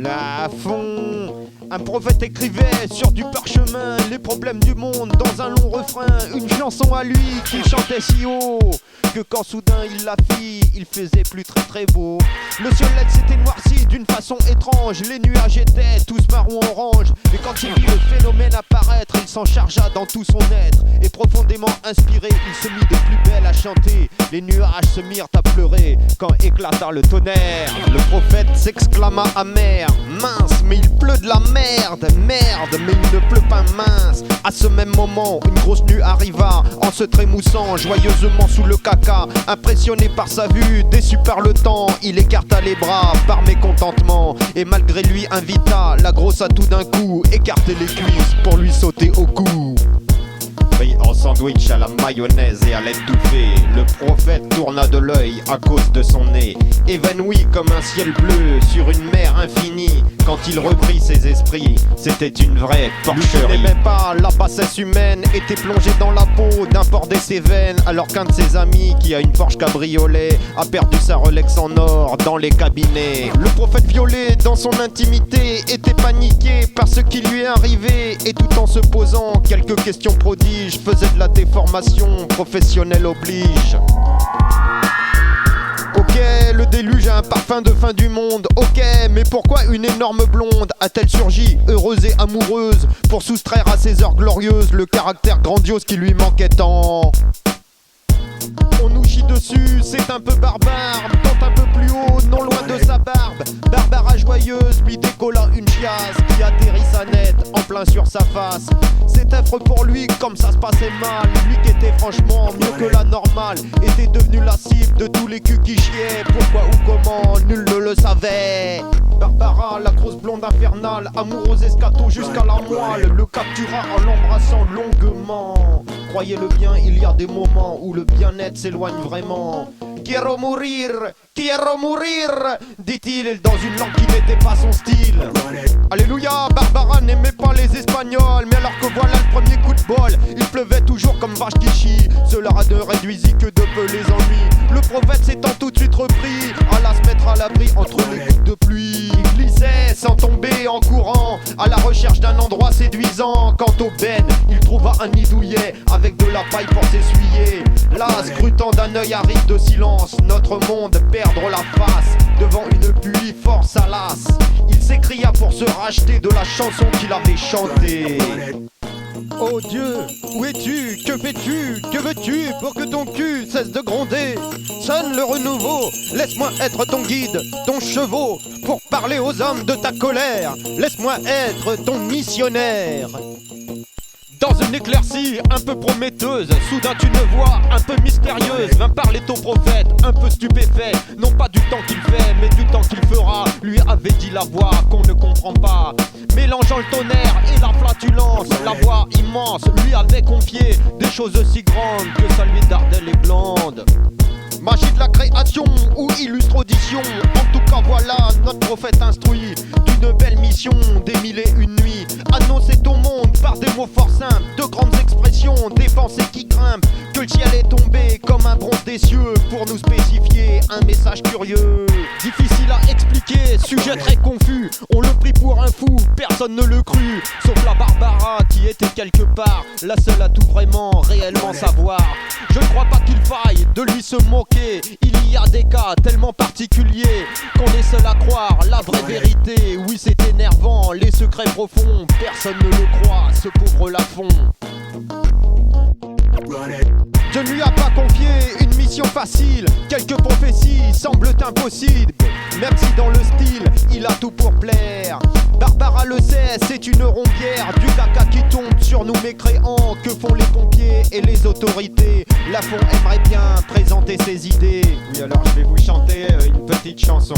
Là à fond, un prophète écrivait sur du parchemin les problèmes du monde dans un long refrain. Une chanson à lui qu'il chantait si haut que quand soudain il la fit, il faisait plus très beau. Le ciel s'était noirci d'une façon étrange, les nuages étaient tous marron orange. Et quand il vit le phénomène apparaître, il s'en chargea dans tout son être. Et profondément inspiré, il se mit de plus belle à chanter. Les nuages se mirent à pleurer quand éclata le tonnerre. Le prophète s'exclama amer: mince, mais il pleut de la merde. Merde, mais il ne pleut pas mince. À ce même moment, une grosse nuit arriva, en se trémoussant joyeusement sous le caca. Impressionné par sa vue, déçu par le temps, il écarta les bras par mécontentement. Et malgré lui invita la grosse à tout d'un coup écarter les cuisses pour lui sauter au cou. Pris en sandwich à la mayonnaise et à l'étouffer, le prophète tourna de l'œil à cause de son nez. Évanoui comme un ciel bleu sur une mer infinie, quand il reprit ses esprits, c'était une vraie porcherie. Lui qui n'aimait pas la bassesse humaine était plongé dans la peau d'un porc des Cévennes, alors qu'un de ses amis qui a une Porsche cabriolet a perdu sa Rolex en or dans les cabinets. Le prophète violé dans son intimité était paniqué par ce qui lui est arrivé, et tout en se posant quelques questions prodiges, faisait de la déformation professionnelle oblige. Ok, le déluge a un parfum de fin du monde. Ok, mais pourquoi une énorme blonde a-t-elle surgi, heureuse et amoureuse, pour soustraire à ses heures glorieuses le caractère grandiose qui lui manquait tant? On nous chie dessus, c'est un peu barbare. Tente un peu plus haut, non loin de sa barbe. Barbara joyeuse lui décolla une chiasse qui atterrissa net en plein sur sa face. C'est affreux pour lui comme ça se passait mal. Lui qui était franchement mieux que la normale était devenu la cible de tous les culs qui chiaient. Pourquoi ou comment, nul ne le savait. Barbara, la grosse blonde infernale, amoureuse escato jusqu'à la moelle, le captura en l'embrassant longuement. Croyez-le bien, il y a des moments où le bien-être s'éloigne vraiment. Quiero mourir, dit-il dans une langue qui n'était pas son style. Alléluia, Barbara n'aimait pas les Espagnols, mais alors que voilà le premier coup de bol, il pleuvait toujours comme vache qui chie. Cela ne réduisit que de peu les ennuis. Le prophète s'étant tout de suite repris, alla se mettre à l'abri entre les gouttes de pluie. Il glissait sans tomber en courant, à la recherche d'un endroit séduisant. Quant au Ben, il trouva un nid douillet avec de la paille pour s'essuyer. Là, scrutant d'un œil aride de silence notre monde perdre la face devant une pluie fort salace, il s'écria pour se racheter de la chanson qu'il avait chantée. Oh Dieu, où es-tu? Que fais-tu? Que veux-tu pour que ton cul cesse de gronder? Sonne le renouveau, laisse-moi être ton guide, ton chevaux, pour parler aux hommes de ta colère. Laisse-moi être ton missionnaire. Dans une éclaircie un peu prometteuse, soudain une voix un peu mystérieuse vint parler au prophète, un peu stupéfait. Non pas du temps qu'il fait, mais du temps qu'il fera, lui avait dit la voix qu'on ne comprend pas. Mélangeant le tonnerre et la flatulence, la voix immense lui avait confié des choses si grandes que ça lui dardait les glandes. Magie de la création ou illustre audition, en tout cas voilà notre prophète instruit d'une belle mission des mille et une nuits. Annoncer au monde par des mots fort simples, de grandes expressions, des pensées qui grimpent, que le ciel est tombé comme un bronze des cieux pour nous spécifier un message curieux. Difficile à expliquer, sujet très confus, on le prit pour un fou, personne ne le crut, sauf la Barbara qui était quelque part la seule à tout vraiment, réellement savoir. Je ne crois pas qu'il faille de lui se moquer, il y a des cas tellement particuliers qu'on est seul à croire la vraie vérité. Oui, c'est énervant, les secrets profonds, personne ne le croit, ce pauvre Lafont. Dieu ne lui a pas confié une mission facile, quelques prophéties semblent impossibles, même si dans le style, il a tout pour plaire. Barbara le sait, c'est une rombière, du caca qui tombe sur nous mécréants. Que font les pompiers et les autorités? Lafont aimerait bien présenter ses idées. Oui, alors je vais vous chanter une petite chanson.